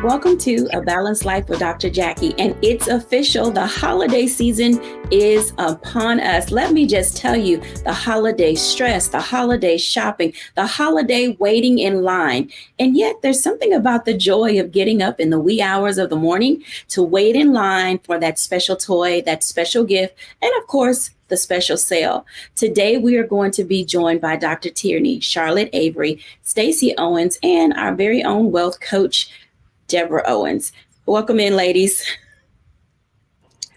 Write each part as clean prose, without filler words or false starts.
Welcome to A Balanced Life with Dr. Jacquie, and it's official. The holiday season is upon us. Let me just tell you, the holiday stress, the holiday shopping, the holiday waiting in line. And yet there's something about the joy of getting up in the wee hours of the morning to wait in line for that special toy, that special gift, and of course, the special sale. Today, we are going to be joined by Dr. Tierney, Charlotte Avery, Stacey Owens, and our very own wealth coach, Deborah Owens. Welcome in, ladies.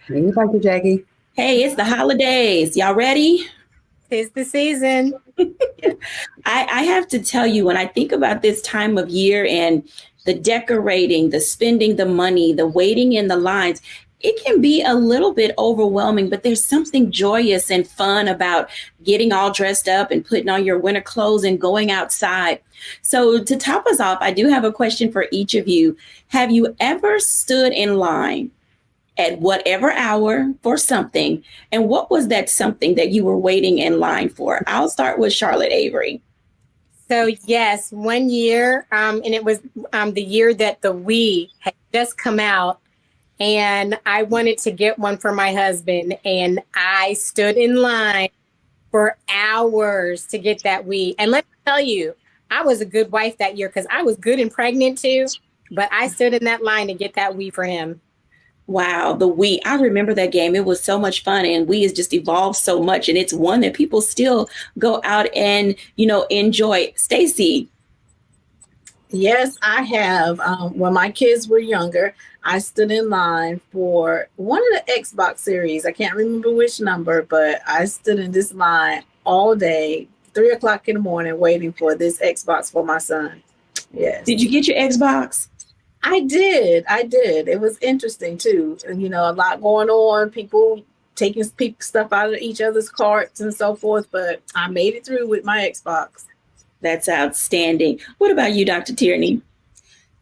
Hey, Dr. Jacquie. Hey, it's the holidays. Y'all ready? It's the season. I have to tell you, when I think about this time of year and the decorating, the spending the money, the waiting in the lines, it can be a little bit overwhelming, but there's something joyous and fun about getting all dressed up and putting on your winter clothes and going outside. So to top us off, I do have a question for each of you. Have you ever stood in line at whatever hour for something? And what was that something that you were waiting in line for? I'll start with Charlotte Avery. So yes, one year, and it was the year that the Wii had just come out. And I wanted to get one for my husband, and I stood in line for hours to get that Wii. And let me tell you, I was a good wife that year because I was good and pregnant too, but I stood in that line to get that Wii for him. Wow, the Wii. I remember that game. It was so much fun, and Wii has just evolved so much, and it's one that people still go out and, enjoy. Stacey. Yes, I have. When my kids were younger, I stood in line for one of the Xbox series. I can't remember which number, but I stood in this line all day, 3:00 in the morning, waiting for this Xbox for my son. Yes. Did you get your Xbox? I did. It was interesting too. And, a lot going on, people taking stuff out of each other's carts and so forth, but I made it through with my Xbox. That's outstanding. What about you, Dr. Tierney?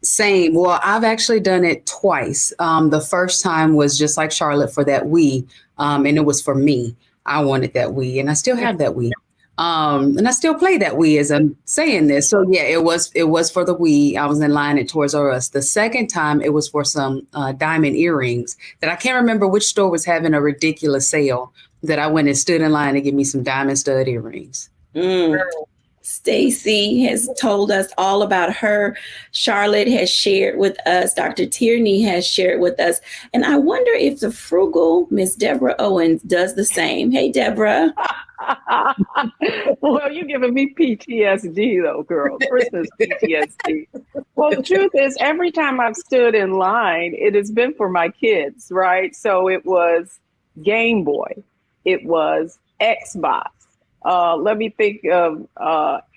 Same. Well, I've actually done it twice. The first time was just like Charlotte for that Wii, and it was for me. I wanted that Wii, and I still have that Wii. And I still play that Wii as I'm saying this. So yeah, it was for the Wii. I was in line at Toys R Us. The second time it was for some diamond earrings that I can't remember which store was having a ridiculous sale, that I went and stood in line to get me some diamond stud earrings. Stacey has told us all about her. Charlotte has shared with us. Dr. Tierney has shared with us. And I wonder if the frugal Miss Deborah Owens does the same. Hey, Deborah. Well, you're giving me PTSD, though, girl. Christmas PTSD. Well, the truth is, every time I've stood in line, it has been for my kids, right? So it was Game Boy. It was Xbox. Let me think of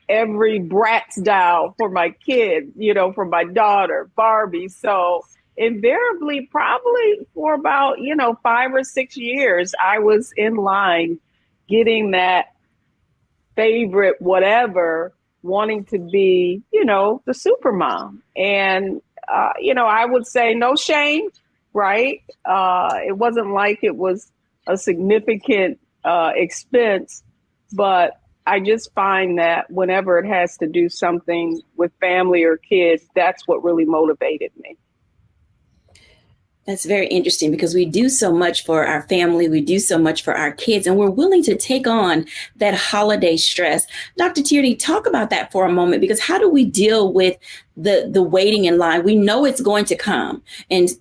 every Bratz doll for my kids, for my daughter, Barbie. So invariably, probably for about, 5 or 6 years, I was in line getting that favorite whatever, wanting to be, the super mom. And, I would say no shame, right? It wasn't like it was a significant expense. But I just find that whenever it has to do something with family or kids, that's what really motivated me. That's very interesting, because we do so much for our family. We do so much for our kids, and we're willing to take on that holiday stress. Dr. Tierney, talk about that for a moment, because how do we deal with the waiting in line? We know it's going to come. And,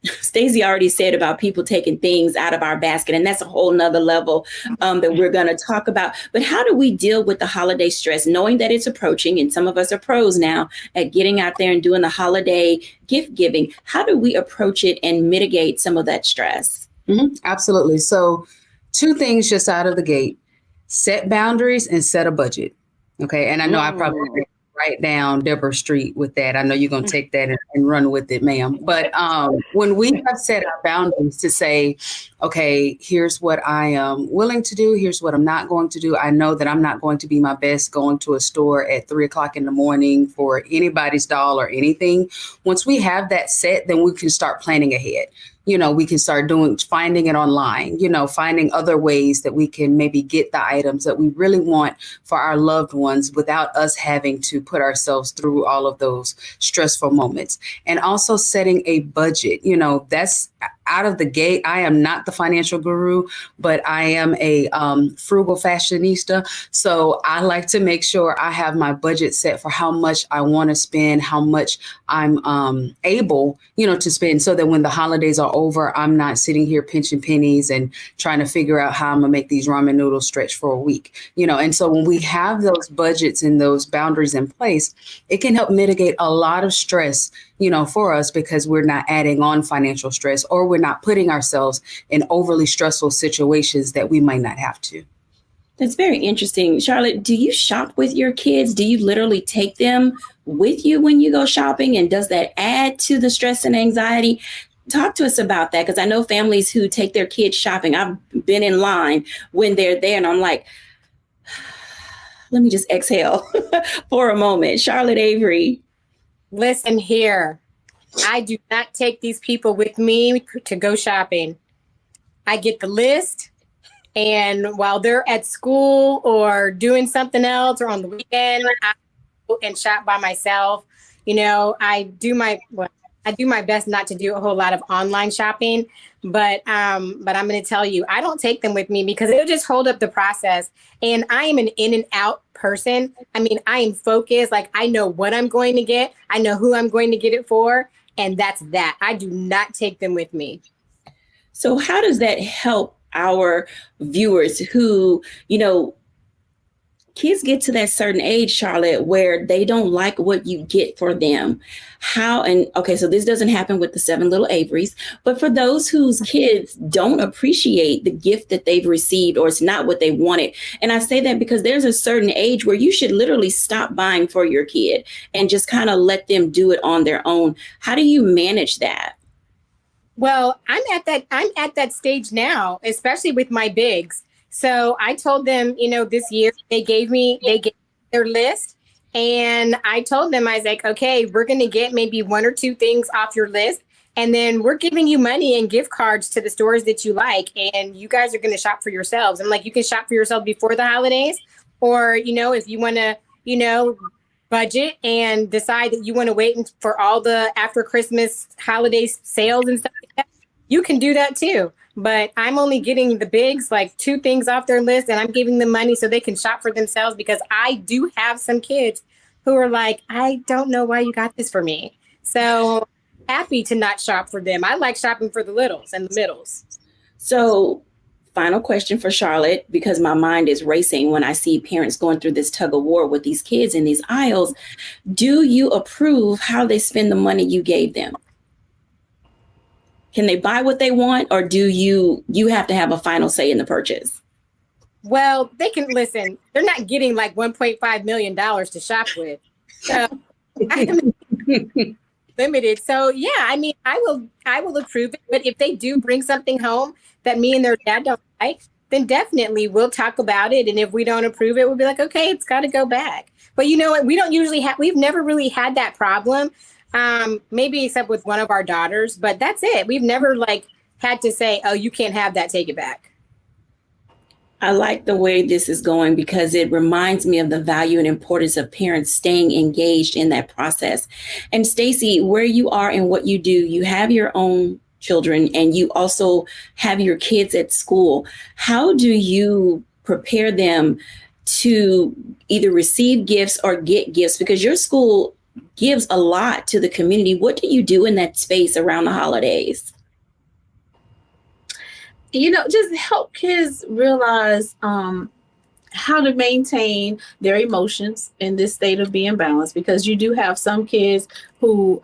Stacey already said about people taking things out of our basket, and that's a whole nother level that we're going to talk about. But how do we deal with the holiday stress, knowing that it's approaching, and some of us are pros now at getting out there and doing the holiday gift giving? How do we approach it and mitigate some of that stress? Absolutely. So 2 things just out of the gate: set boundaries and set a budget. Okay. And I know I probably write down Deborah Street with that. I know you're going to take that and run with it, ma'am. But when we have set our boundaries to say, okay, here's what I am willing to do, here's what I'm not going to do. I know that I'm not going to be my best going to a store at 3:00 in the morning for anybody's doll or anything. Once we have that set, then we can start planning ahead. we can start finding it online, finding other ways that we can maybe get the items that we really want for our loved ones without us having to put ourselves through all of those stressful moments. And also setting a budget, that's out of the gate. I am not the financial guru, but I am a frugal fashionista. So I like to make sure I have my budget set for how much I want to spend, how much I'm able, to spend, so that when the holidays are over, I'm not sitting here pinching pennies and trying to figure out how I'm gonna make these ramen noodles stretch for a week, And so when we have those budgets and those boundaries in place, it can help mitigate a lot of stress, for us, because we're not adding on financial stress, or we're not putting ourselves in overly stressful situations that we might not have to. That's very interesting. Charlotte, do you shop with your kids? Do you literally take them with you when you go shopping? And does that add to the stress and anxiety? Talk to us about that, because I know families who take their kids shopping. I've been in line when they're there and I'm like, let me just exhale for a moment. Charlotte Avery. Listen here, I do not take these people with me to go shopping. I get the list, and while they're at school or doing something else or on the weekend, I go and shop by myself. I do my best not to do a whole lot of online shopping, but I'm going to tell you, I don't take them with me because it'll just hold up the process. And I am an in and out person. I mean, I am focused. Like, I know what I'm going to get. I know who I'm going to get it for. And that's that. I do not take them with me. So how does that help our viewers who, kids get to that certain age, Charlotte, where they don't like what you get for them? So this doesn't happen with the 7 little Averys, but for those whose kids don't appreciate the gift that they've received, or it's not what they wanted. And I say that because there's a certain age where you should literally stop buying for your kid and just kind of let them do it on their own. How do you manage that? Well, I'm at that stage now, especially with my bigs. So I told them, this year they gave their list, and I told them, I was like, okay, we're going to get maybe 1 or 2 things off your list. And then we're giving you money and gift cards to the stores that you like. And you guys are going to shop for yourselves. I'm like, you can shop for yourself before the holidays, or, if you want to, budget and decide that you want to wait for all the after Christmas holiday sales and stuff like that, you can do that too. But I'm only getting the bigs, like 2 things off their list, and I'm giving them money so they can shop for themselves, because I do have some kids who are like, I don't know why you got this for me. So happy to not shop for them. I like shopping for the littles and the middles. So final question for Charlotte, because my mind is racing when I see parents going through this tug of war with these kids in these aisles. Do you approve how they spend the money you gave them? Can they buy what they want, or do you have to have a final say in the purchase? Well, they can listen. They're not getting like $1.5 million to shop with. So I'm limited. So yeah, I mean, I will approve it. But if they do bring something home that me and their dad don't like, then definitely we'll talk about it. And if we don't approve it, we'll be like, okay, it's got to go back. But you know what? We've never really had that problem. Maybe except with one of our daughters, but that's it. We've never had to say, oh, you can't have that, take it back. I like the way this is going, because it reminds me of the value and importance of parents staying engaged in that process. And Stacey, where you are and what you do, you have your own children and you also have your kids at school. How do you prepare them to either receive gifts or get gifts? Because your school gives a lot to the community. What do you do in that space around the holidays? Just help kids realize how to maintain their emotions in this state of being balanced, because you do have some kids who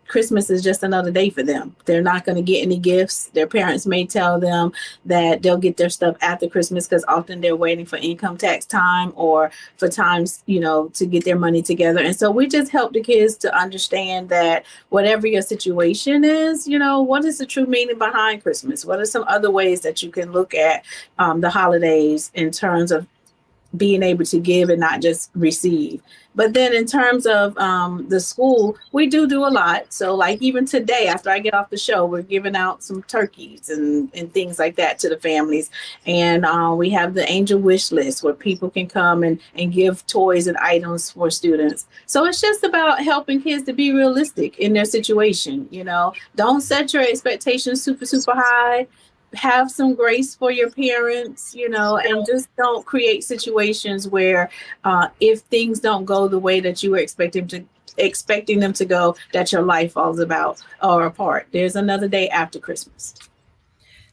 Christmas is just another day for them. They're not going to get any gifts. Their parents may tell them that they'll get their stuff after Christmas, because often they're waiting for income tax time or for times, to get their money together. And so we just help the kids to understand that whatever your situation is, what is the true meaning behind Christmas? What are some other ways that you can look at the holidays in terms of being able to give and not just receive. But then in terms of the school, we do a lot. So like even today, after I get off the show, we're giving out some turkeys and things like that to the families. And we have the angel wish list where people can come and give toys and items for students. So it's just about helping kids to be realistic in their situation. You know, don't set your expectations super, super high. Have some grace for your parents, you know, and just don't create situations where if things don't go the way that you were expecting them to go, that your life falls about or apart. There's another day after Christmas.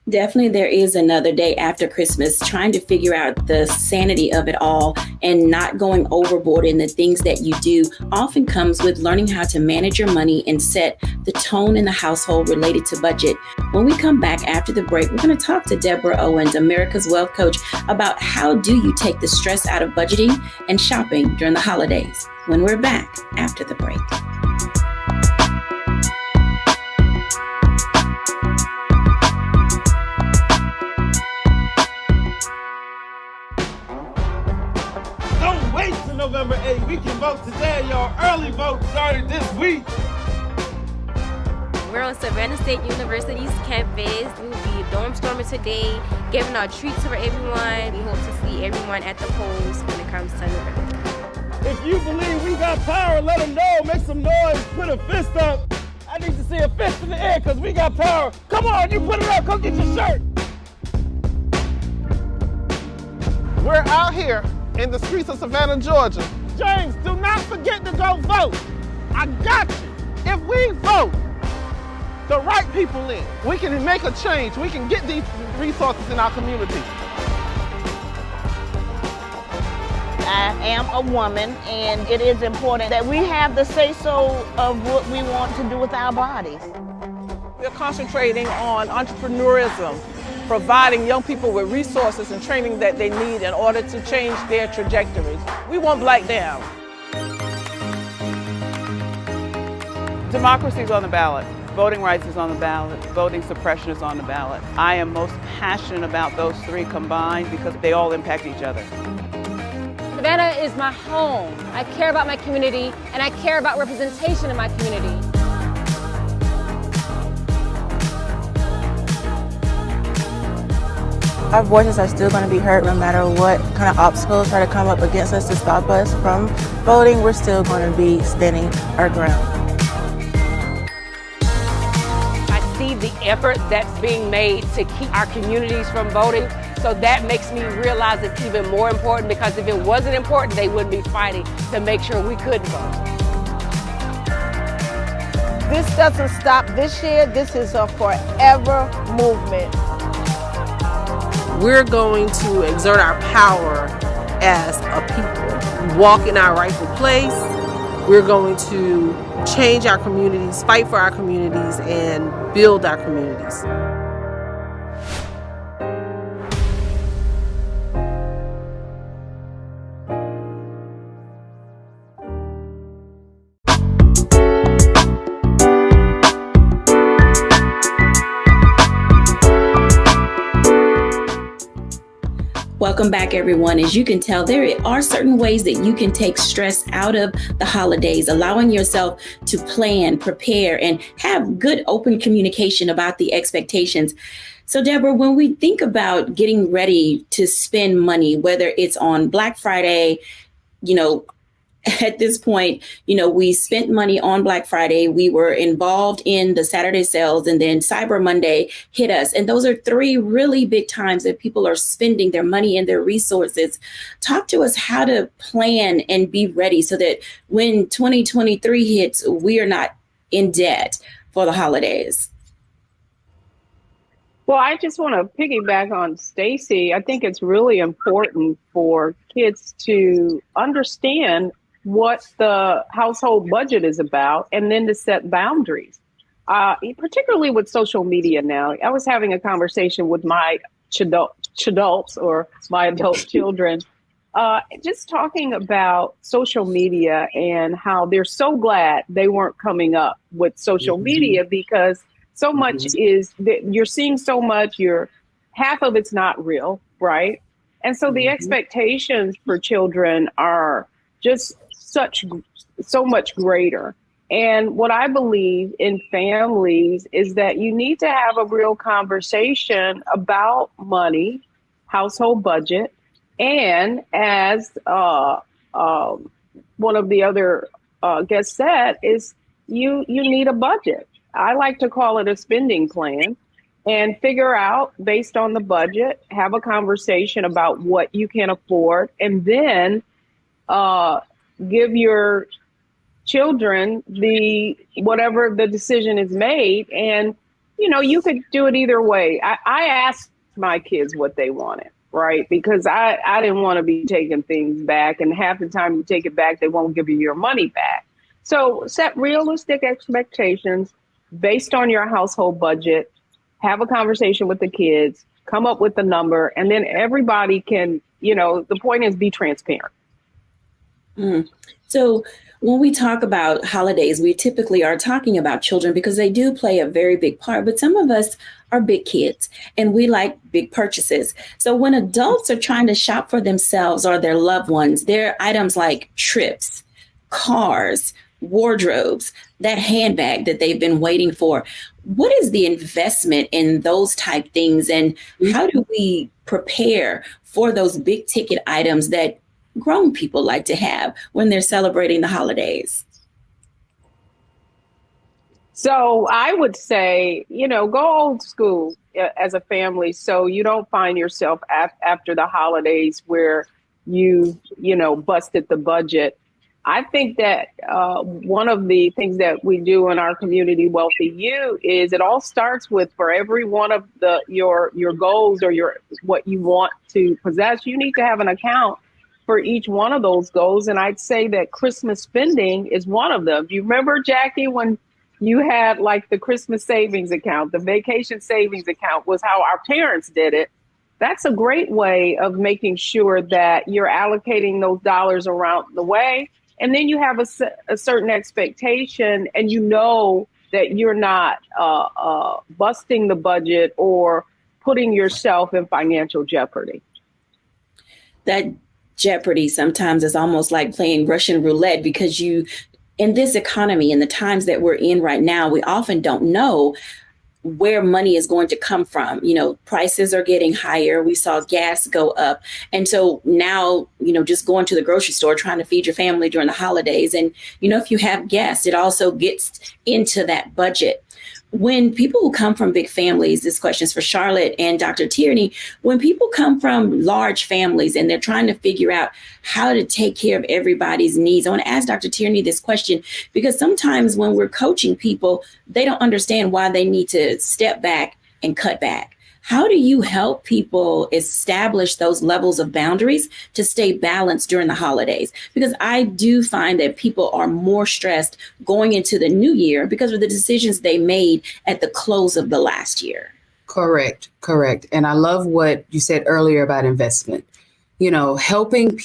Definitely, there is another day after Christmas. Trying to figure out the sanity of it all and not going overboard in the things that you do often comes with learning how to manage your money and set the tone in the household related to budget. When we come back after the break, we're going to talk to Deborah Owens, America's Wealth Coach, about how do you take the stress out of budgeting and shopping during the holidays, when we're back after the break. November 8th. We can vote today, y'all. Early vote started this week. We're on Savannah State University's campus. We will be dorm storming today, giving out treats for everyone. We hope to see everyone at the polls when it comes to November. If you believe we got power, let them know. Make some noise. Put a fist up. I need to see a fist in the air because we got power. Come on, you put it up. Come get your shirt. We're out here in the streets of Savannah, Georgia. James, do not forget to go vote. I got you. If we vote the right people in, we can make a change. We can get these resources in our community. I am a woman, and it is important that we have the say-so of what we want to do with our bodies. We're concentrating on entrepreneurism, providing young people with resources and training that they need in order to change their trajectories. We want Black down. Democracy is on the ballot. Voting rights is on the ballot. Voting suppression is on the ballot. I am most passionate about those three combined because they all impact each other. Savannah is my home. I care about my community, and I care about representation in my community. Our voices are still going to be heard no matter what kind of obstacles try to come up against us to stop us from voting. We're still going to be standing our ground. I see the effort that's being made to keep our communities from voting. So that makes me realize it's even more important, because if it wasn't important, they wouldn't be fighting to make sure we could vote. This doesn't stop this year. This is a forever movement. We're going to exert our power as a people, walk in our rightful place. We're going to change our communities, fight for our communities, and build our communities. Welcome back, everyone. As you can tell, there are certain ways that you can take stress out of the holidays, allowing yourself to plan, prepare, and have good open communication about the expectations. So, Deborah, when we think about getting ready to spend money, whether it's on Black Friday, at this point, we spent money on Black Friday. We were involved in the Saturday sales, and then Cyber Monday hit us. And those are three really big times that people are spending their money and their resources. Talk to us how to plan and be ready so that when 2023 hits, we are not in debt for the holidays. Well, I just want to piggyback on Stacy. I think it's really important for kids to understand what the household budget is about, and then to set boundaries, particularly with social media now. I was having a conversation with my chadults or my adult children, just talking about social media and how they're so glad they weren't coming up with social media, because so much is that you're seeing so much, half of it's not real, right? And so the expectations for children are just so much greater. And what I believe in families is that you need to have a real conversation about money, household budget, and as one of the other guests said, is you need a budget. I like to call it a spending plan, and figure out based on the budget, have a conversation about what you can afford, and then give your children whatever the decision is made. And, you could do it either way. I asked my kids what they wanted, right? Because I didn't want to be taking things back. And half the time you take it back, they won't give you your money back. So set realistic expectations based on your household budget, have a conversation with the kids, come up with the number, and then everybody can, the point is be transparent. So when we talk about holidays, we typically are talking about children because they do play a very big part. But some of us are big kids and we like big purchases. So when adults are trying to shop for themselves or their loved ones, there are items like trips, cars, wardrobes, that handbag that they've been waiting for. What is the investment in those type things? And how do we prepare for those big ticket items that grown people like to have when they're celebrating the holidays? So I would say, go old school as a family, so you don't find yourself after the holidays where you busted the budget. I think that one of the things that we do in our community, Wealthy You, is it all starts with, for every one of your goals or what you want to possess, you need to have an account for each one of those goals. And I'd say that Christmas spending is one of them. Do you remember, Jackie, when you had like the Christmas savings account, the vacation savings account was how our parents did it? That's a great way of making sure that you're allocating those dollars around the way. And then you have a certain expectation, and that you're not busting the budget or putting yourself in financial jeopardy. That jeopardy sometimes is almost like playing Russian roulette, because in this economy, in the times that we're in right now, we often don't know where money is going to come from. Prices are getting higher. We saw gas go up. And so now, just going to the grocery store, trying to feed your family during the holidays. And, if you have guests, it also gets into that budget. When people who come from big families, this question is for Charlotte and Dr. Tierney, when people come from large families and they're trying to figure out how to take care of everybody's needs, I want to ask Dr. Tierney this question, because sometimes when we're coaching people, they don't understand why they need to step back and cut back. How do you help people establish those levels of boundaries to stay balanced during the holidays? Because I do find that people are more stressed going into the new year because of the decisions they made at the close of the last year. Correct. And I love what you said earlier about investment. Helping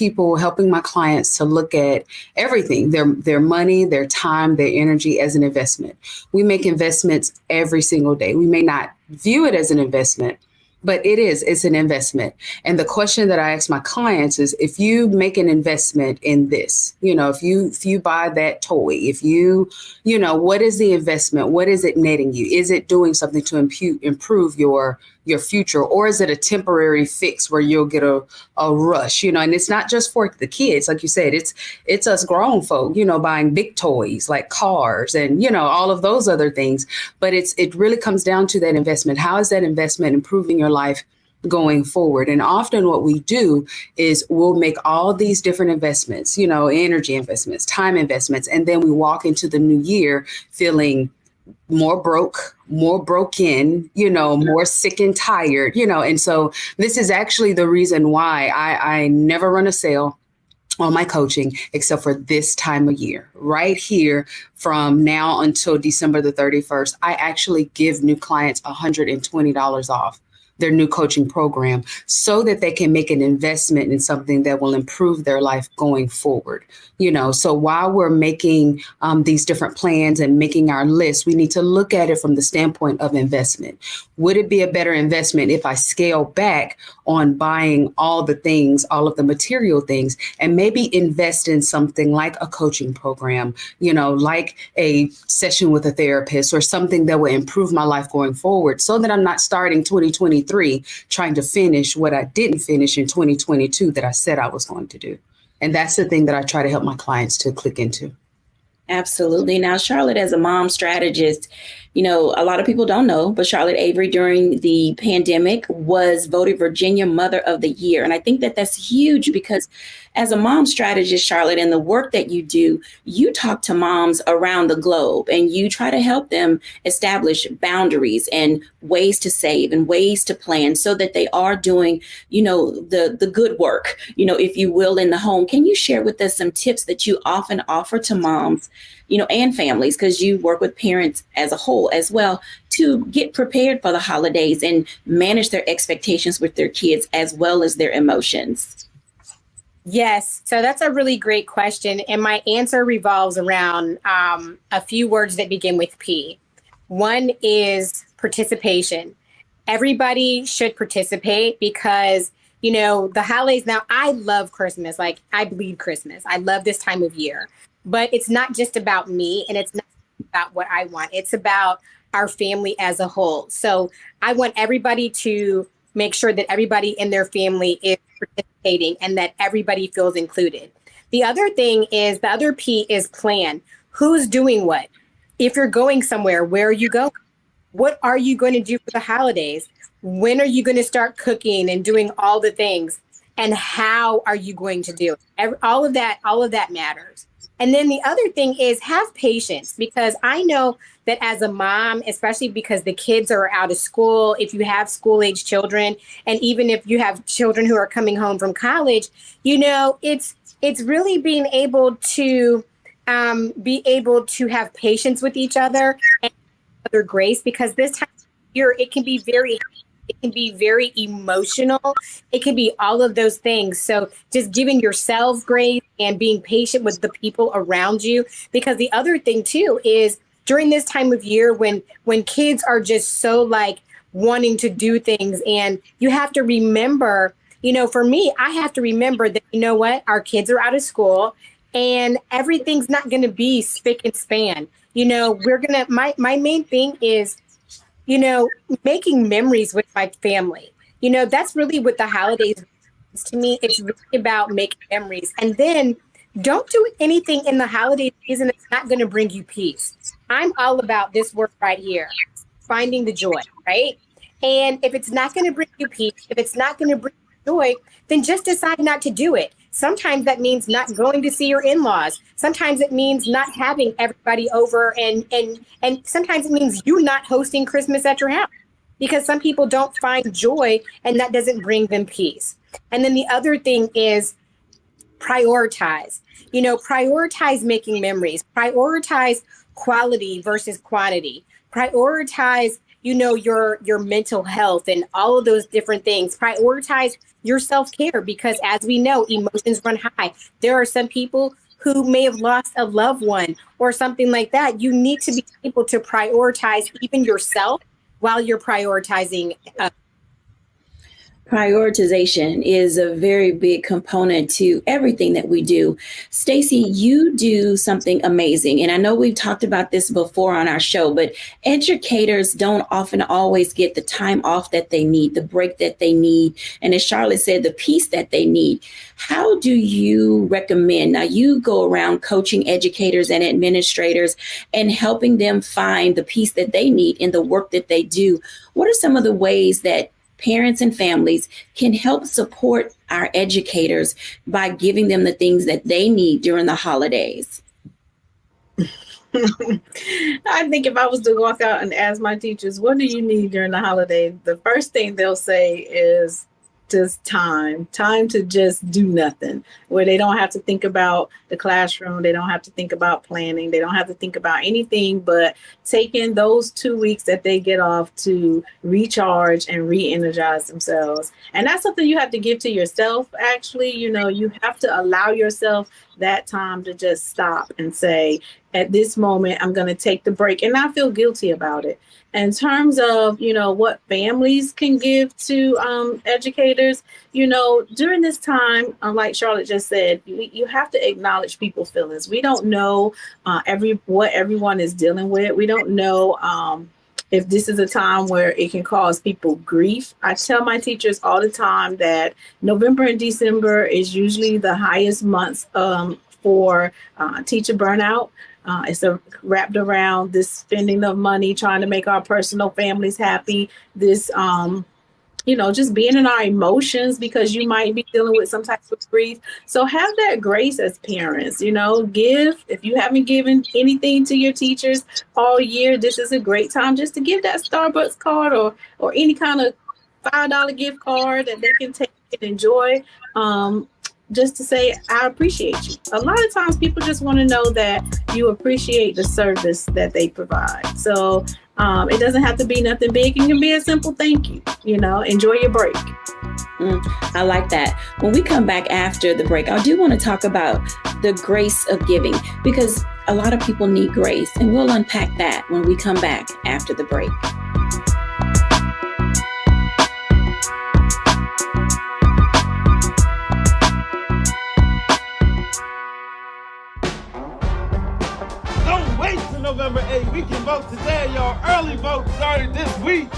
my clients to look at everything, their money, their time, their energy as an investment. We make investments every single day. We may not view it as an investment, but it's an investment. And the question that I ask my clients is, if you make an investment in this, if you buy that toy, if what is the investment? What is it netting you? Is it doing something to improve your future, or is it a temporary fix where you'll get a rush, and it's not just for the kids. Like you said, it's us grown folk, buying big toys like cars and, all of those other things. But it really comes down to that investment. How is that investment improving your life going forward? And often what we do is we'll make all these different investments, energy investments, time investments, and then we walk into the new year feeling more broken, more sick and tired, and so this is actually the reason why I never run a sale on my coaching except for this time of year. Right here, from now until December the 31st, I actually give new clients $120 off their new coaching program so that they can make an investment in something that will improve their life going forward. So while we're making these different plans and making our list, we need to look at it from the standpoint of investment. Would it be a better investment if I scale back on buying all the things, all of the material things, and maybe invest in something like a coaching program, like a session with a therapist or something that will improve my life going forward, so that I'm not starting 2023 trying to finish what I didn't finish in 2022 that I said I was going to do. And that's the thing that I try to help my clients to click into. Absolutely. Now, Charlotte, as a mom strategist, a lot of people don't know, but Charlotte Avery during the pandemic was voted Virginia Mother of the Year. And I think that that's huge because as a mom strategist, Charlotte, and the work that you do, you talk to moms around the globe and you try to help them establish boundaries and ways to save and ways to plan so that they are doing, the good work, if you will, in the home. Can you share with us some tips that you often offer to moms, and families, because you work with parents as a whole as well, to get prepared for the holidays and manage their expectations with their kids as well as their emotions? Yes. So that's a really great question. And my answer revolves around a few words that begin with P. One is participation. Everybody should participate because, the holidays. Now, I love Christmas. Like, I bleed Christmas. I love this time of year. But it's not just about me and it's not about what I want. It's about our family as a whole. So I want everybody to make sure that everybody in their family is participating and that everybody feels included. The other P is plan. Who's doing what? If you're going somewhere, where are you going? What are you going to do for the holidays? When are you going to start cooking and doing all the things? And how are you going to do it? All of that matters. And then the other thing is have patience, because I know that as a mom, especially because the kids are out of school, if you have school age children, and even if you have children who are coming home from college, it's really being able to have patience with each other and other grace, because this time of year it can be very emotional. It can be all of those things. So just giving yourself grace and being patient with the people around you. Because the other thing too is during this time of year when kids are just so like wanting to do things, and you have to remember, for me, I have to remember that, our kids are out of school and everything's not going to be spick and span. My main thing is, making memories with my family. That's really what the holidays is to me. It's really about making memories. And then don't do anything in the holiday season that's not going to bring you peace. I'm all about this word right here, finding the joy, right? And if it's not going to bring you peace, if it's not going to bring you joy, then just decide not to do it. Sometimes that means not going to see your in-laws. Sometimes it means not having everybody over, and sometimes it means you not hosting Christmas at your house, because some people don't find joy and that doesn't bring them peace. And then the other thing is prioritize. Prioritize making memories, prioritize quality versus quantity, prioritize your mental health and all of those different things. Prioritize your self-care, because as we know, emotions run high. There are some people who may have lost a loved one or something like that. You need to be able to prioritize even yourself while you're prioritizing. Prioritization is a very big component to everything that we do. Stacey, you do something amazing. And I know we've talked about this before on our show, but educators don't often always get the time off that they need, the break that they need. And as Charlotte said, the peace that they need. How do you recommend? Now, you go around coaching educators and administrators and helping them find the peace that they need in the work that they do. What are some of the ways that parents and families can help support our educators by giving them the things that they need during the holidays? I think if I was to walk out and ask my teachers, what do you need during the holidays? The first thing they'll say is just time to just do nothing, where they don't have to think about the classroom, they don't have to think about planning, they don't have to think about anything but taking those 2 weeks that they get off to recharge and re-energize themselves. And that's something you have to give to yourself. Actually, you have to allow yourself that time to just stop and say, at this moment, I'm going to take the break and not feel guilty about it. In terms of, what families can give to educators, during this time, like Charlotte just said, you have to acknowledge people's feelings. We don't know what everyone is dealing with. We don't know if this is a time where it can cause people grief. I tell my teachers all the time that November and December is usually the highest months for teacher burnout. It's wrapped around this spending of money, trying to make our personal families happy. This, just being in our emotions because you might be dealing with some type of grief. So have that grace as parents, give, if you haven't given anything to your teachers all year, this is a great time just to give that Starbucks card or any kind of $5 gift card that they can take and enjoy. Just to say, I appreciate you. A lot of times people just want to know that you appreciate the service that they provide. So it doesn't have to be nothing big. It can be a simple thank you. Enjoy your break. I like that. When we come back after the break, I do want to talk about the grace of giving, because a lot of people need grace, and we'll unpack that when we come back after the break. November 8th. We can vote today, y'all. Early vote started this week.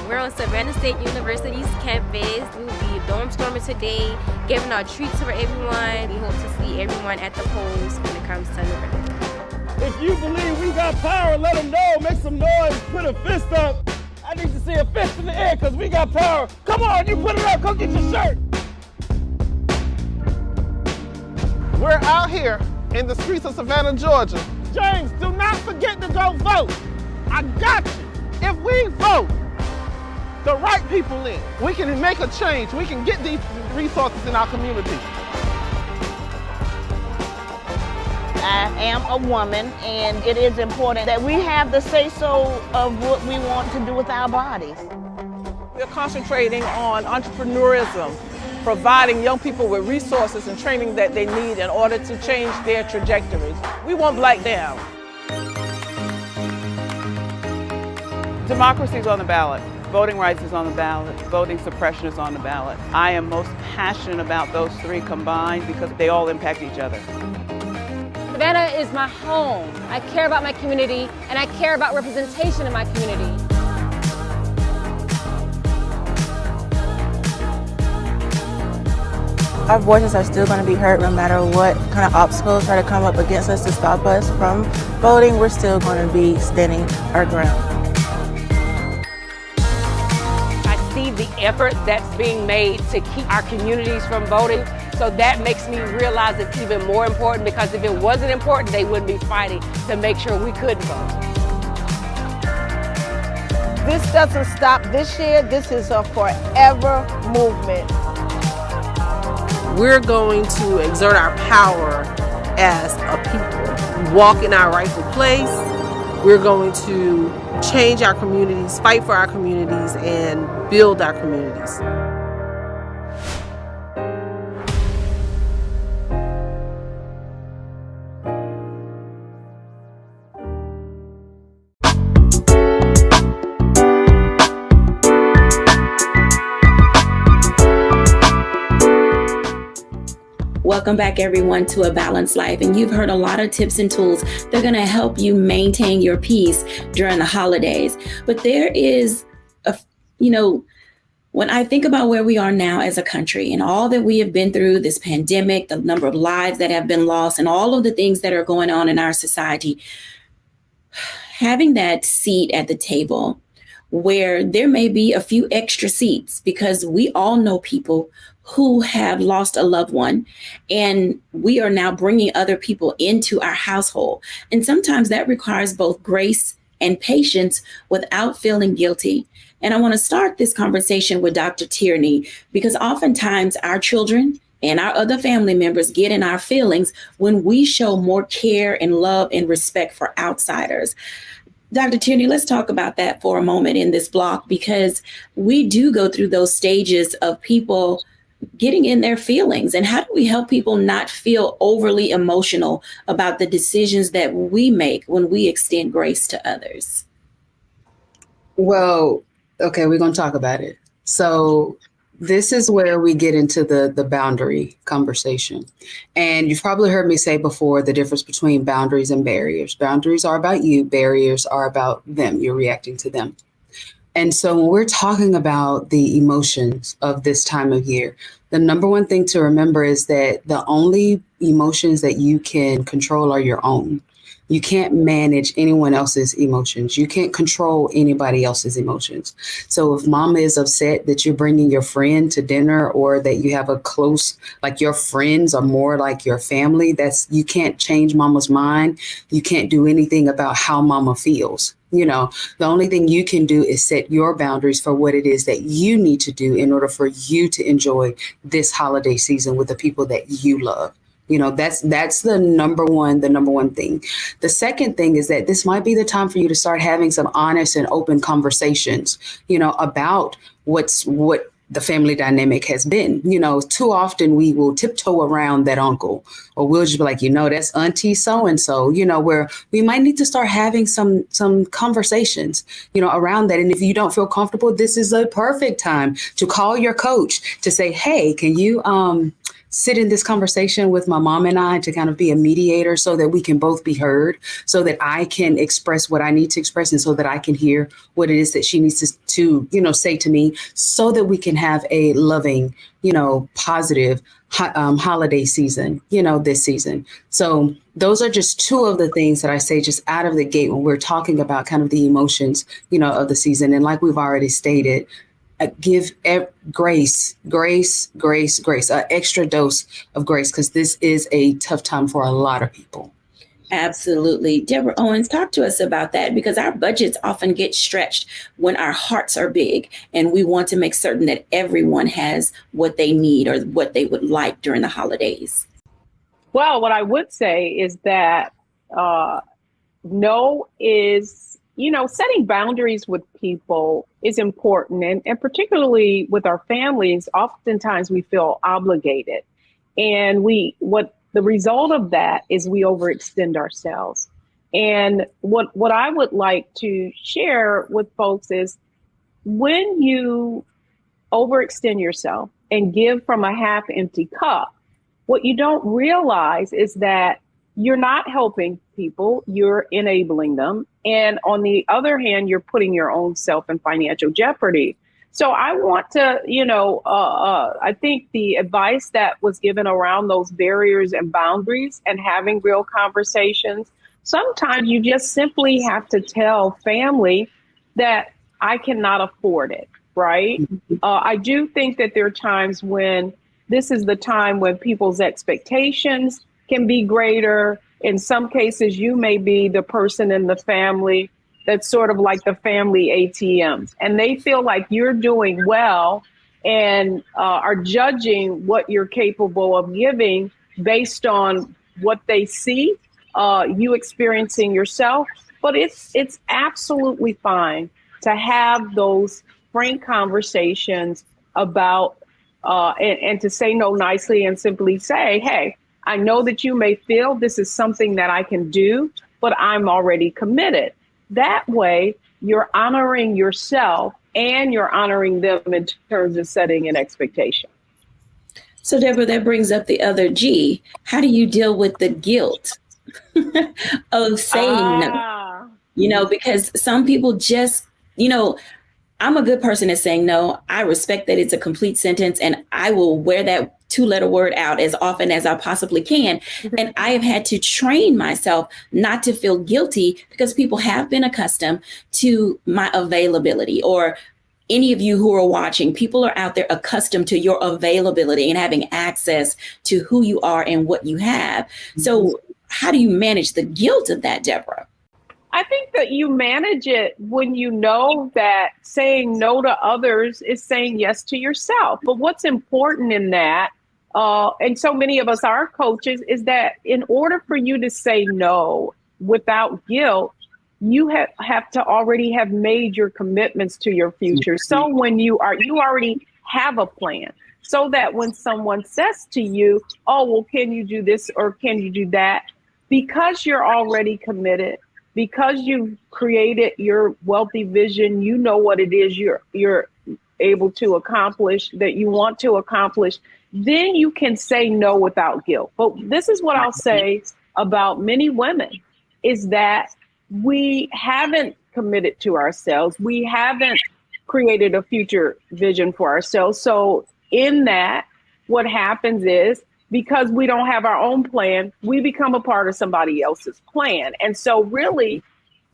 We're on Savannah State University's campus. We'll be dorm storming today, giving out treats for everyone. We hope to see everyone at the polls when it comes to November. If you believe we got power, let them know. Make some noise. Put a fist up. I need to see a fist in the air because we got power. Come on, you put it up. Come get your shirt. We're out here in the streets of Savannah, Georgia. James, do not forget to go vote. I got you. If we vote the right people in, we can make a change. We can get these resources in our community. I am a woman, and it is important that we have the say-so of what we want to do with our bodies. We're concentrating on entrepreneurism, providing young people with resources and training that they need in order to change their trajectories. We won't black down. Democracy is on the ballot. Voting rights is on the ballot. Voting suppression is on the ballot. I am most passionate about those three combined because they all impact each other. Savannah is my home. I care about my community, and I care about representation in my community. Our voices are still going to be heard no matter what kind of obstacles try to come up against us to stop us from voting. We're still going to be standing our ground. I see the effort that's being made to keep our communities from voting. So that makes me realize it's even more important, because if it wasn't important, they wouldn't be fighting to make sure we could vote. This doesn't stop this year. This is a forever movement. We're going to exert our power as a people, walk in our rightful place. We're going to change our communities, fight for our communities, and build our communities. Welcome back, everyone, to A Balanced Life. And you've heard a lot of tips and tools that are going to help you maintain your peace during the holidays. But there is when I think about where we are now as a country and all that we have been through, this pandemic, the number of lives that have been lost, and all of the things that are going on in our society, having that seat at the table where there may be a few extra seats, because we all know people who have lost a loved one, and we are now bringing other people into our household. And sometimes that requires both grace and patience without feeling guilty. And I want to start this conversation with Dr. Tierney because oftentimes our children and our other family members get in our feelings when we show more care and love and respect for outsiders. Dr. Tierney, let's talk about that for a moment in this block, because we do go through those stages of people getting in their feelings. And how do we help people not feel overly emotional about the decisions that we make when we extend grace to others? Well, okay, we're going to talk about it. So this is where we get into the boundary conversation. And you've probably heard me say before the difference between boundaries and barriers. Boundaries are about you. Barriers are about them. You're reacting to them. And so when we're talking about the emotions of this time of year, the number one thing to remember is that the only emotions that you can control are your own. You can't manage anyone else's emotions. You can't control anybody else's emotions. So if mama is upset that you're bringing your friend to dinner, or that you have a close, like your friends are more like your family, you can't change mama's mind. You can't do anything about how mama feels. You know, the only thing you can do is set your boundaries for what it is that you need to do in order for you to enjoy this holiday season with the people that you love. You know, that's the number one thing. The second thing is that this might be the time for you to start having some honest and open conversations, you know, about what the family dynamic has been. You know, too often we will tiptoe around that uncle, or we'll just be like, you know, that's auntie so-and-so, you know, where we might need to start having some conversations, you know, around that. And if you don't feel comfortable, this is a perfect time to call your coach to say, hey, can you sit in this conversation with my mom and I to kind of be a mediator so that we can both be heard, so that I can express what I need to express, and so that I can hear what it is that she needs to you know, say to me, so that we can have a loving, you know, positive holiday season, you know, this season. So those are just two of the things that I say just out of the gate when we're talking about kind of the emotions, you know, of the season. And like we've already stated, give grace, an extra dose of grace, because this is a tough time for a lot of people. Absolutely. Deborah Owens, talk to us about that, because our budgets often get stretched when our hearts are big and we want to make certain that everyone has what they need or what they would like during the holidays. Well, what I would say is that setting boundaries with people is important. And particularly with our families, oftentimes we feel obligated. And the result of that is we overextend ourselves. And what I would like to share with folks is, when you overextend yourself and give from a half empty cup, what you don't realize is that you're not helping people, you're enabling them. And on the other hand, you're putting your own self in financial jeopardy. So I want to, I think the advice that was given around those barriers and boundaries and having real conversations, sometimes you just simply have to tell family that I cannot afford it, right? I do think that there are times when this is the time when people's expectations can be greater. In some cases, you may be the person in the family that's sort of like the family ATM, and they feel like you're doing well and are judging what you're capable of giving based on what they see you experiencing yourself. But it's absolutely fine to have those frank conversations about and to say no nicely and simply say, hey, I know that you may feel this is something that I can do, but I'm already committed. That way, you're honoring yourself and you're honoring them in terms of setting an expectation. So, Deborah, that brings up the other G. How do you deal with the guilt of saying no? You know, because some people just, I'm a good person at saying no. I respect that it's a complete sentence, and I will wear that 2-letter word out as often as I possibly can. And I have had to train myself not to feel guilty, because people have been accustomed to my availability. Or any of you who are watching, people are out there accustomed to your availability and having access to who you are and what you have. So how do you manage the guilt of that, Deborah? I think that you manage it when you know that saying no to others is saying yes to yourself. But what's important in that, and so many of us are coaches, is that in order for you to say no without guilt, you have to already have made your commitments to your future. So when you already have a plan, so that when someone says to you, oh, well, can you do this or can you do that? Because you're already committed, because you've created your wealthy vision, you know what it is you're able to accomplish, that you want to accomplish, then you can say no without guilt. But this is what I'll say about many women, is that we haven't committed to ourselves. We haven't created a future vision for ourselves. So in that, what happens is, because we don't have our own plan, we become a part of somebody else's plan. And so really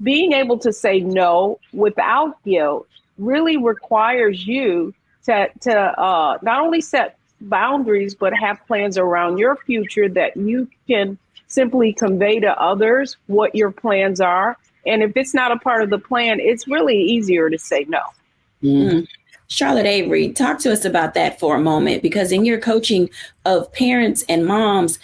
being able to say no without guilt really requires you to not only set boundaries, but have plans around your future that you can simply convey to others what your plans are. And if it's not a part of the plan, it's really easier to say no. Mm-hmm. Charlotte Avery, talk to us about that for a moment, because in your coaching of parents and moms,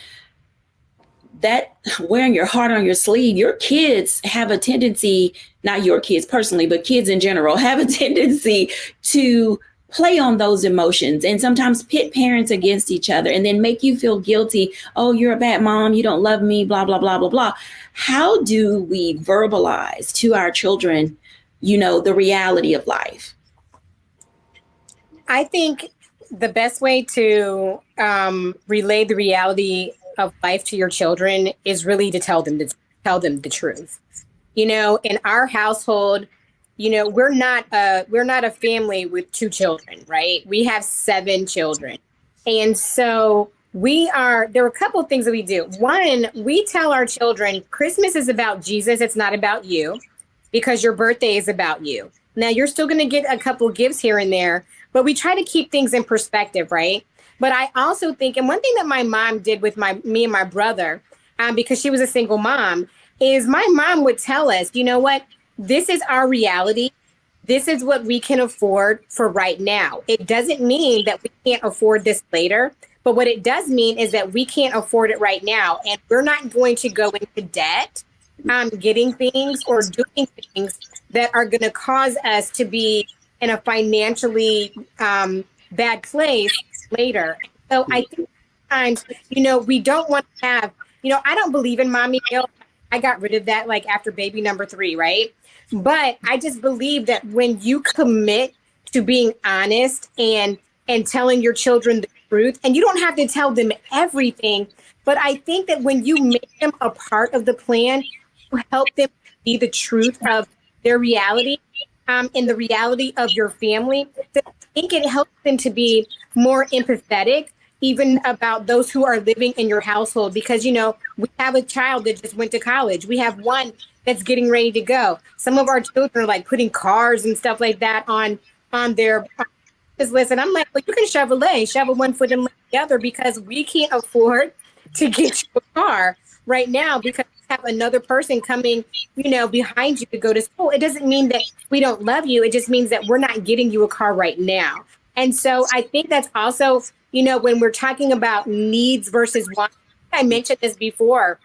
that wearing your heart on your sleeve, your kids have a tendency, not your kids personally, but kids in general have a tendency to play on those emotions and sometimes pit parents against each other and then make you feel guilty. Oh, you're a bad mom. You don't love me, blah, blah, blah, blah, blah. How do we verbalize to our children, the reality of life? I think the best way to relay the reality of life to your children is really to tell them the truth. In our household, we're not a family with 2 children, right? We have 7 children. And so there are a couple of things that we do. One, we tell our children Christmas is about Jesus. It's not about you, because your birthday is about you. Now, you're still going to get a couple gifts here and there, but we try to keep things in perspective, right? But I also think, and one thing that my mom did with me and my brother, because she was a single mom, is my mom would tell us, you know what, this is our reality. This is what we can afford for right now. It doesn't mean that we can't afford this later, but what it does mean is that we can't afford it right now. And we're not going to go into debt, getting things or doing things that are going to cause us to be in a financially bad place later. So I think sometimes, we don't want to have, I don't believe in mommy guilt. I got rid of that after baby number 3, right? But I just believe that when you commit to being honest and telling your children the truth, and you don't have to tell them everything, but I think that when you make them a part of the plan, you help them see the truth of their reality and the reality of your family. I think it helps them to be more empathetic, even about those who are living in your household, because, we have a child that just went to college. We have one that's getting ready to go. Some of our children are putting cars and stuff like that on their list. And I'm like, well, you can shovel one foot and the other, because we can't afford to get you a car right now because we have another person coming, behind you to go to school. It doesn't mean that we don't love you. It just means that we're not getting you a car right now. And so I think that's also, when we're talking about needs versus wants, I mentioned this before,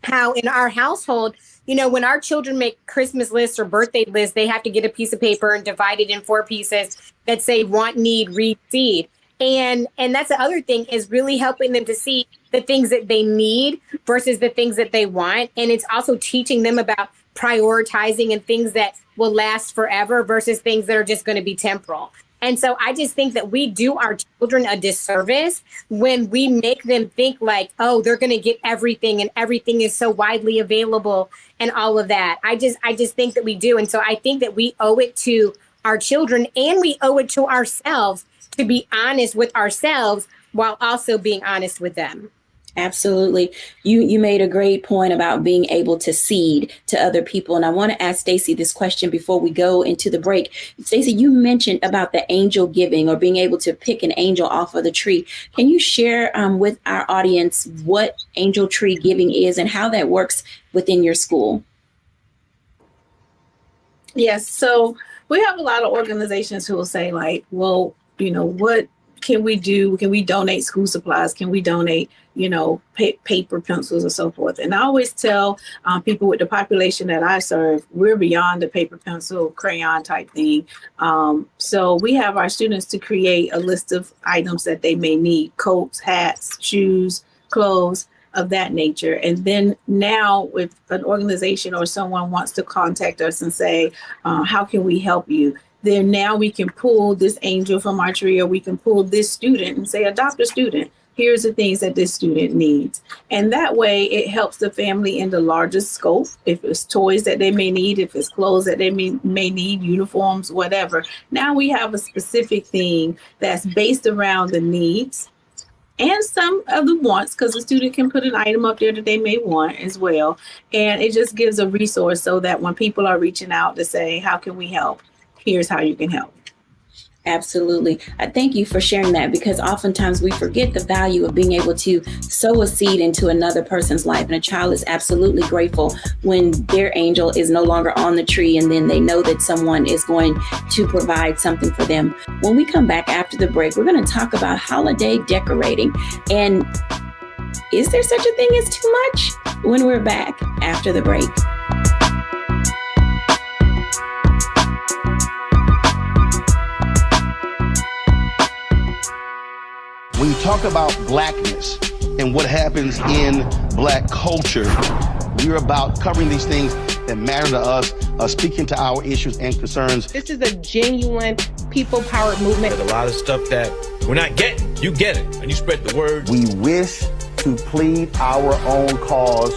how in our household, when our children make Christmas lists or birthday lists, they have to get a piece of paper and divide it in 4 pieces that say want, need, read, seed. And that's the other thing, is really helping them to see the things that they need versus the things that they want. And it's also teaching them about prioritizing and things that will last forever versus things that are just going to be temporal. And so I just think that we do our children a disservice when we make them think oh, they're going to get everything and everything is so widely available and all of that. I just think that we do. And so I think that we owe it to our children and we owe it to ourselves to be honest with ourselves while also being honest with them. Absolutely. You made a great point about being able to seed to other people. And I want to ask Stacey this question before we go into the break. Stacey, you mentioned about the angel giving or being able to pick an angel off of the tree. Can you share with our audience what angel tree giving is and how that works within your school? Yes. So we have a lot of organizations who will say, like, well, what can we do? Can we donate school supplies? Can we donate, paper, pencils, and so forth? And I always tell people with the population that I serve, we're beyond the paper, pencil, crayon type thing. So we have our students to create a list of items that they may need: coats, hats, shoes, clothes, of that nature. And then now if an organization or someone wants to contact us and say, how can we help you? Then now we can pull this angel from our tree, or we can pull this student and say, adopt a student. Here's the things that this student needs. And that way it helps the family in the largest scope. If it's toys that they may need, if it's clothes that they may need, uniforms, whatever. Now we have a specific thing that's based around the needs and some of the wants, because the student can put an item up there that they may want as well. And it just gives a resource so that when people are reaching out to say, how can we help? Here's how you can help. Absolutely. I thank you for sharing that, because oftentimes we forget the value of being able to sow a seed into another person's life. And a child is absolutely grateful when their angel is no longer on the tree, and then they know that someone is going to provide something for them. When we come back after the break, we're going to talk about holiday decorating. And is there such a thing as too much? When we're back after the break. When you talk about blackness and what happens in Black culture, we're about covering these things that matter to us, speaking to our issues and concerns. This is a genuine people-powered movement. There's a lot of stuff that we're not getting. You get it, and you spread the word. We wish to plead our own cause.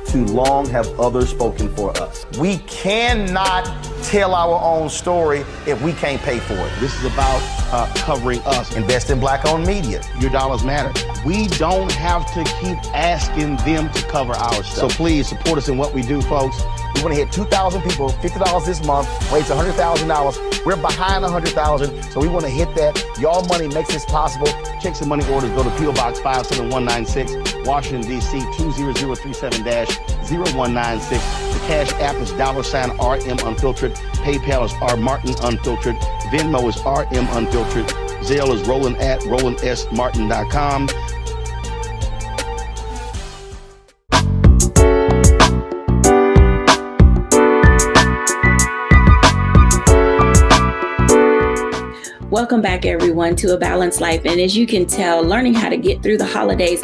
Too long have others spoken for us. We cannot tell our own story if we can't pay for it. This is about covering us. Invest in Black-owned media. Your dollars matter. We don't have to keep asking them to cover our stuff. So please support us in what we do, folks. We want to hit 2,000 people, $50 this month, raise $100,000. We're behind 100,000, so we want to hit that. Y'all money makes this possible. Checks and money orders go to P.O. Box 57196, Washington, D.C. 20037-0196. The Cash App is $RM Unfiltered. PayPal is R Martin Unfiltered. Venmo is RM Unfiltered. Zelle is Roland at RolandSMartin.com. Welcome back, everyone, to A Balanced Life. And as you can tell, learning how to get through the holidays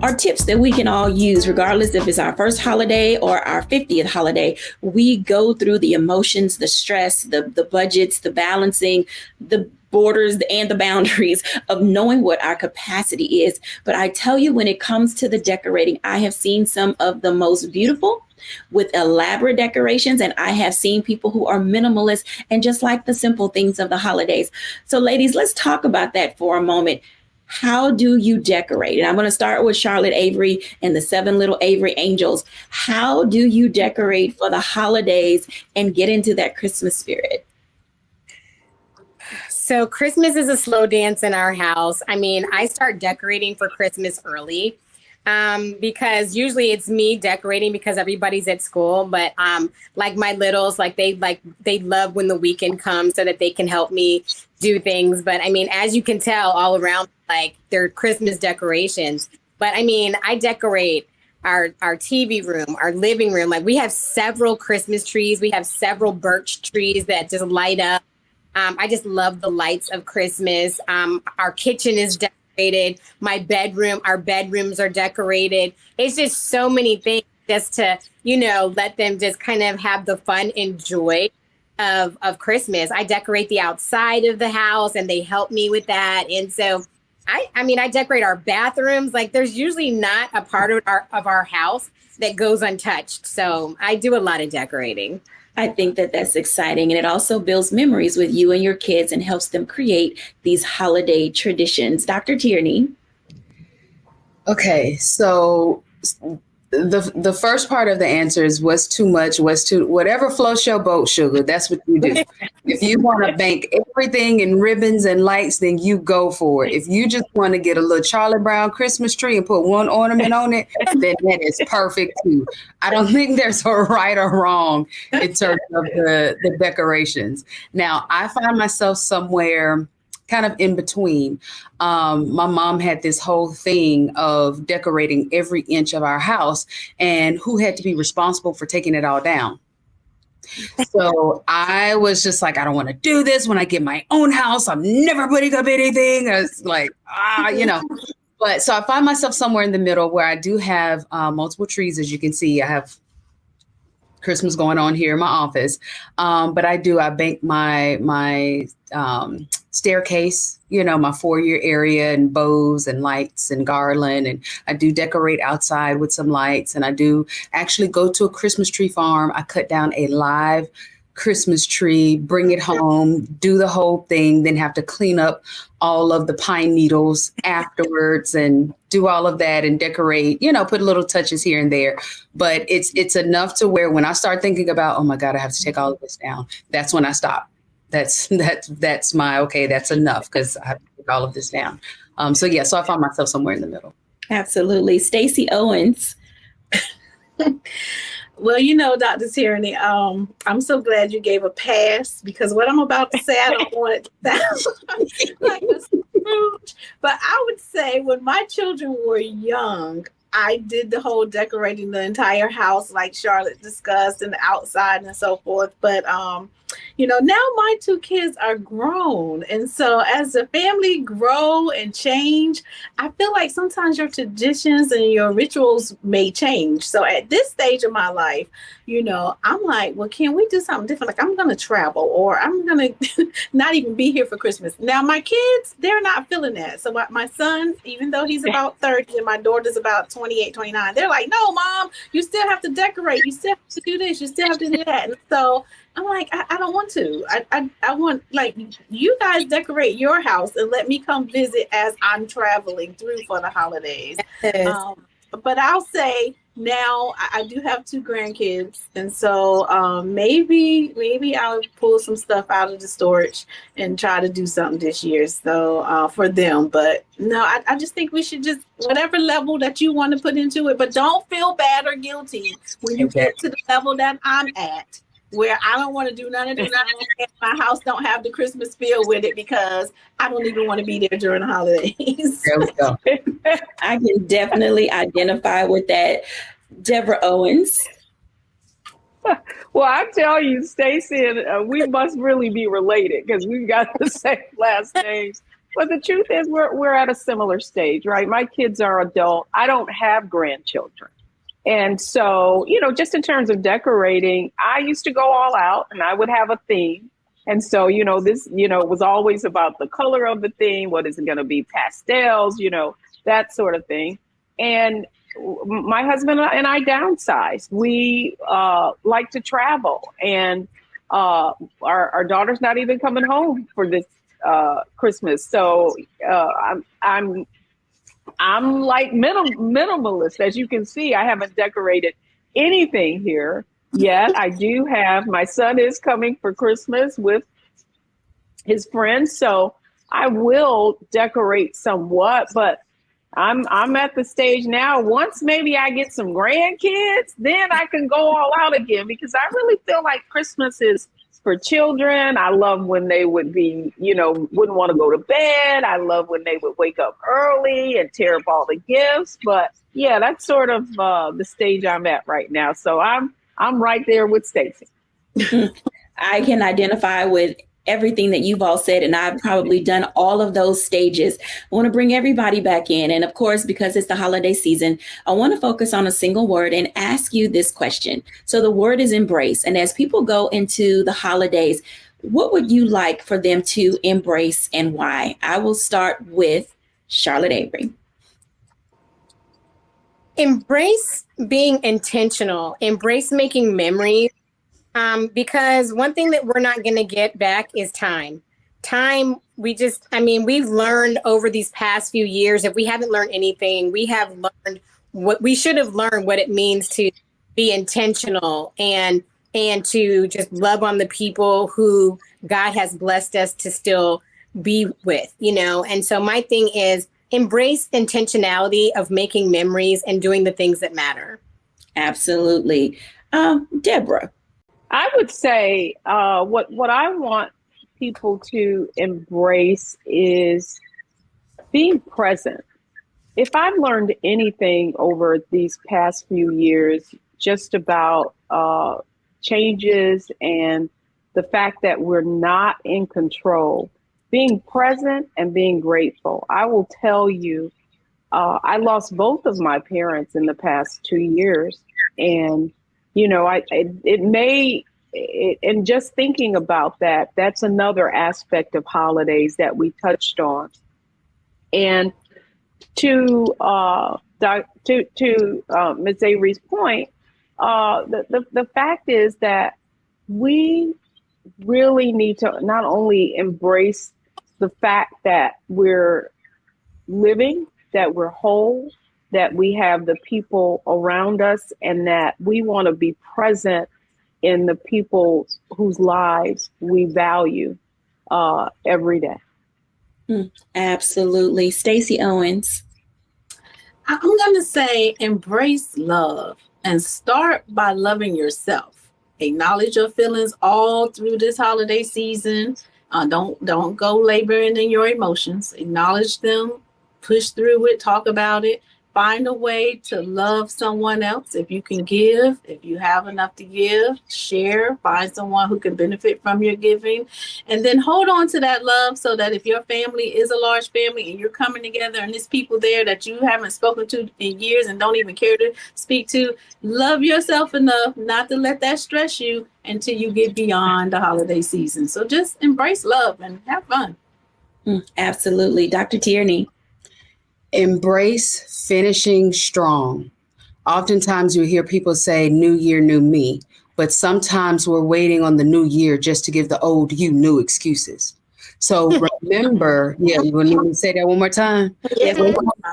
are tips that we can all use, regardless if it's our first holiday or our 50th holiday. We go through the emotions, the stress, the budgets, the balancing, the borders and the boundaries of knowing what our capacity is. But I tell you, when it comes to the decorating, I have seen some of the most beautiful with elaborate decorations, and I have seen people who are minimalist and just like the simple things of the holidays. So ladies, let's talk about that for a moment. How do you decorate? And I'm going to start with Charlotte Avery and the 7 little Avery angels. How do you decorate for the holidays and get into that Christmas spirit? So Christmas is a slow dance in our house. I mean, I start decorating for Christmas early. Because usually it's me decorating because everybody's at school, but like my littles, they love when the weekend comes so that they can help me do things. But I mean, as you can tell, all around, like, they're Christmas decorations. But I mean, I decorate our TV room, our living room. Like, we have several Christmas trees. We have several birch trees that just light up. I just love the lights of Christmas. Our kitchen is decorated. My bedroom, our bedrooms are decorated. It's just so many things just to, let them just kind of have the fun and joy of Christmas. I decorate the outside of the house and they help me with that. And so I decorate our bathrooms. Like, there's usually not a part of our house that goes untouched. So I do a lot of decorating. I think that that's exciting. And it also builds memories with you and your kids and helps them create these holiday traditions. Dr. Tierney. Okay, so The first part of the answer is what's too much, whatever floats your boat, sugar. That's what you do. If you want to bank everything in ribbons and lights, then you go for it. If you just want to get a little Charlie Brown Christmas tree and put one ornament on it, then that is perfect too. I don't think there's a right or wrong in terms of the decorations. Now, I find myself somewhere kind of in between. My mom had this whole thing of decorating every inch of our house and who had to be responsible for taking it all down. So I was just like, I don't want to do this. When I get my own house, I'm never putting up anything. I was like, But so I find myself somewhere in the middle where I do have multiple trees. As you can see, I have Christmas going on here in my office. But I bank my staircase, my foyer area and bows and lights and garland. And I do decorate outside with some lights. And I do actually go to a Christmas tree farm. I cut down a live Christmas tree, bring it home, do the whole thing, then have to clean up all of the pine needles afterwards and do all of that and decorate, put little touches here and there. But it's enough to where when I start thinking about, oh my God, I have to take all of this down, that's when I stop. That's my, okay, that's enough because I have to take all of this down. So I find myself somewhere in the middle. Absolutely. Stacey Owens. Well, Dr. Tierney, I'm so glad you gave a pass because what I'm about to say, I don't want it to sound like a Scrooge. But I would say when my children were young, I did the whole decorating the entire house like Charlotte discussed and the outside and so forth. But, now my two kids are grown. And so as the family grow and change, I feel like sometimes your traditions and your rituals may change. So at this stage of my life, I'm like, well, can we do something different? Like I'm going to travel or I'm going to not even be here for Christmas. Now, my kids, they're not feeling that. So my son, even though he's about 30 and my daughter's about 28, 29, they're like, no, Mom, you still have to decorate. You still have to do this. You still have to do that. And so I'm like, I don't want to. I want, like, you guys decorate your house and let me come visit as I'm traveling through for the holidays. Yes. But I'll say now I do have 2 grandkids. And so maybe I'll pull some stuff out of the storage and try to do something this year. So for them. But no, I just think we should just, whatever level that you want to put into it, but don't feel bad or guilty when you get to the level that I'm at, where I don't want to do none of this. My house don't have the Christmas feel with it because I don't even want to be there during the holidays. There we go. I can definitely identify with that. Deborah Owens. Well, I tell you, Stacey, and we must really be related because we've got the same last names. But the truth is we're at a similar stage, right? My kids are adult. I don't have grandchildren. And so, just in terms of decorating, I used to go all out and I would have a theme. And so, this, was always about the color of the theme. What is it going to be? Pastels, that sort of thing. And my husband and I downsized. We like to travel. And our daughter's not even coming home for this Christmas. So I'm like minimalist. As you can see, I haven't decorated anything here yet. I do have, my son is coming for Christmas with his friends. So I will decorate somewhat, but I'm at the stage now. Once maybe I get some grandkids, then I can go all out again because I really feel like Christmas is for children. I love when they would be, wouldn't want to go to bed. I love when they would wake up early and tear up all the gifts. But yeah, that's sort of the stage I'm at right now. So I'm right there with Stacey. I can identify with everything that you've all said, and I've probably done all of those stages. I want to bring everybody back in. And of course, because it's the holiday season, I want to focus on a single word and ask you this question. So the word is embrace. And as people go into the holidays, what would you like for them to embrace and why? I will start with Charlotte Avery. Embrace being intentional, embrace making memories. Because one thing that we're not going to get back is time. Time, we've learned over these past few years, if we haven't learned anything, we have learned what we should have learned what it means to be intentional and to just love on the people who God has blessed us to still be with, And so my thing is embrace intentionality of making memories and doing the things that matter. Absolutely. Deborah. I would say what I want people to embrace is being present. If I've learned anything over these past few years, just about changes and the fact that we're not in control, being present and being grateful. I will tell you, I lost both of my parents in the past 2 years. And, and just thinking about that, that's another aspect of holidays that we touched on. And to Ms. Avery's point, the fact is that we really need to not only embrace the fact that we're living, that we're whole, that we have the people around us, and that we want to be present in the people whose lives we value every day. Absolutely. Stacey Owens. I'm going to say embrace love and start by loving yourself. Acknowledge your feelings all through this holiday season. Don't go laboring in your emotions. Acknowledge them, push through it, talk about it. Find a way to love someone else. If you can give, if you have enough to give, share, find someone who can benefit from your giving. And then hold on to that love so that if your family is a large family and you're coming together and there's people there that you haven't spoken to in years and don't even care to speak to, love yourself enough not to let that stress you until you get beyond the holiday season. So just embrace love and have fun. Absolutely. Dr. Tierney. Embrace finishing strong. Oftentimes you hear people say, new year, new me, but sometimes we're waiting on the new year just to give the old you new excuses. So remember, you want me to say that one more time? Yes.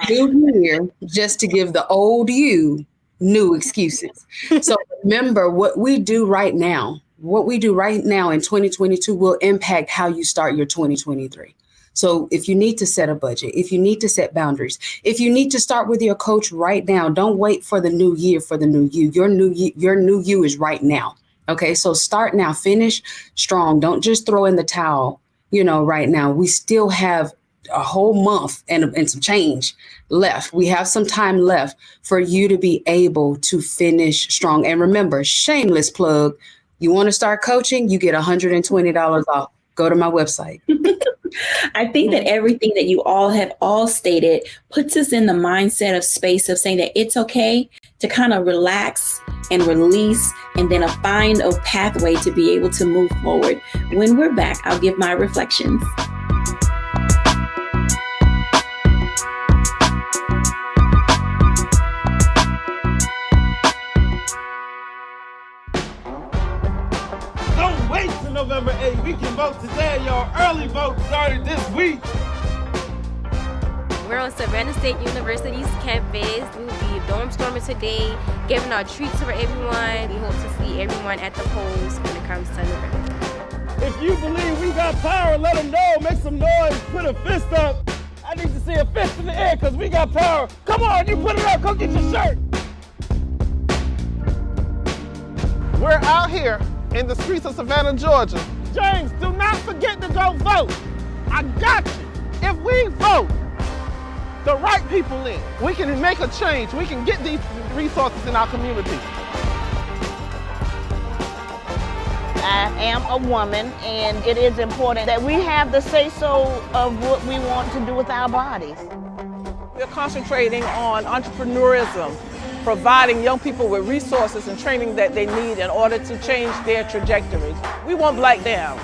New year just to give the old you new excuses. So remember what we do right now in 2022 will impact how you start your 2023. So if you need to set a budget, if you need to set boundaries, if you need to start with your coach right now, don't wait for the new year for the new you. Your new you is right now. Okay, so start now, finish strong. Don't just throw in the towel, right now. We still have a whole month and some change left. We have some time left for you to be able to finish strong. And remember, shameless plug, you want to start coaching, you get $120 off. Go to my website. I think that everything that you all have stated puts us in the mindset of space of saying that it's okay to kind of relax and release and then find a pathway to be able to move forward. When we're back, I'll give my reflections. Don't wait till November 8th. We can vote today, y'all. Early vote started this week. We're on Savannah State University's campus. We will be dorm storming today, giving out treats for everyone. We hope to see everyone at the polls when it comes to November. If you believe we got power, let them know. Make some noise. Put a fist up. I need to see a fist in the air because we got power. Come on, you put it up. Come get your shirt. We're out here in the streets of Savannah, Georgia. James, do not forget to go vote. I got you. If we vote the right people in, we can make a change. We can get these resources in our community. I am a woman, and it is important that we have the say-so of what we want to do with our bodies. We're concentrating on entrepreneurism, providing young people with resources and training that they need in order to change their trajectories. We want Black down.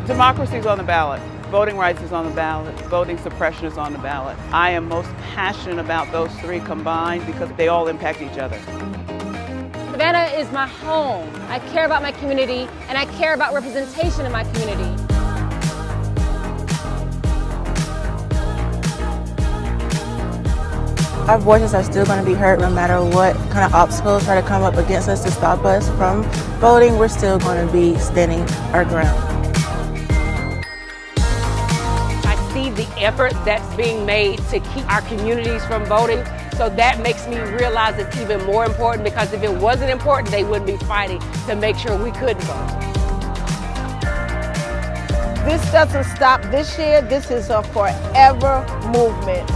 Democracy is on the ballot. Voting rights is on the ballot. Voting suppression is on the ballot. I am most passionate about those three combined because they all impact each other. Savannah is my home. I care about my community, and I care about representation in my community. Our voices are still going to be heard no matter what kind of obstacles try to come up against us to stop us from voting. We're still going to be standing our ground. I see the effort that's being made to keep our communities from voting. So that makes me realize it's even more important, because if it wasn't important, they wouldn't be fighting to make sure we couldn't vote. This doesn't stop this year. This is a forever movement.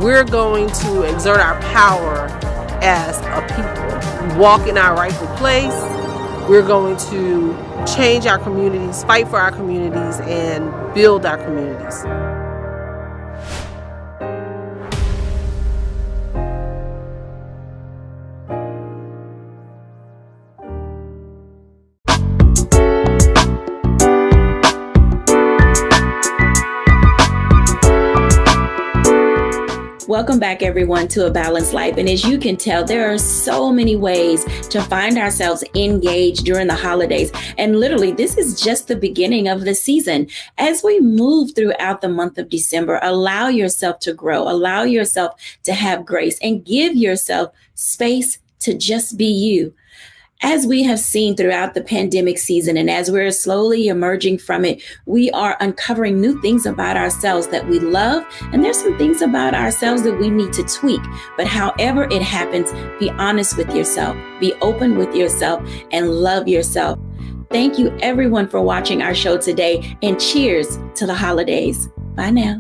We're going to exert our power as a people, walk in our rightful place. We're going to change our communities, fight for our communities, and build our communities. Welcome back, everyone, to A Balanced Life. And as you can tell, there are so many ways to find ourselves engaged during the holidays. And literally, this is just the beginning of the season. As we move throughout the month of December, allow yourself to grow, allow yourself to have grace, and give yourself space to just be you. As we have seen throughout the pandemic season, and as we're slowly emerging from it, we are uncovering new things about ourselves that we love. And there's some things about ourselves that we need to tweak. But however it happens, be honest with yourself, be open with yourself, and love yourself. Thank you, everyone, for watching our show today, and cheers to the holidays. Bye now.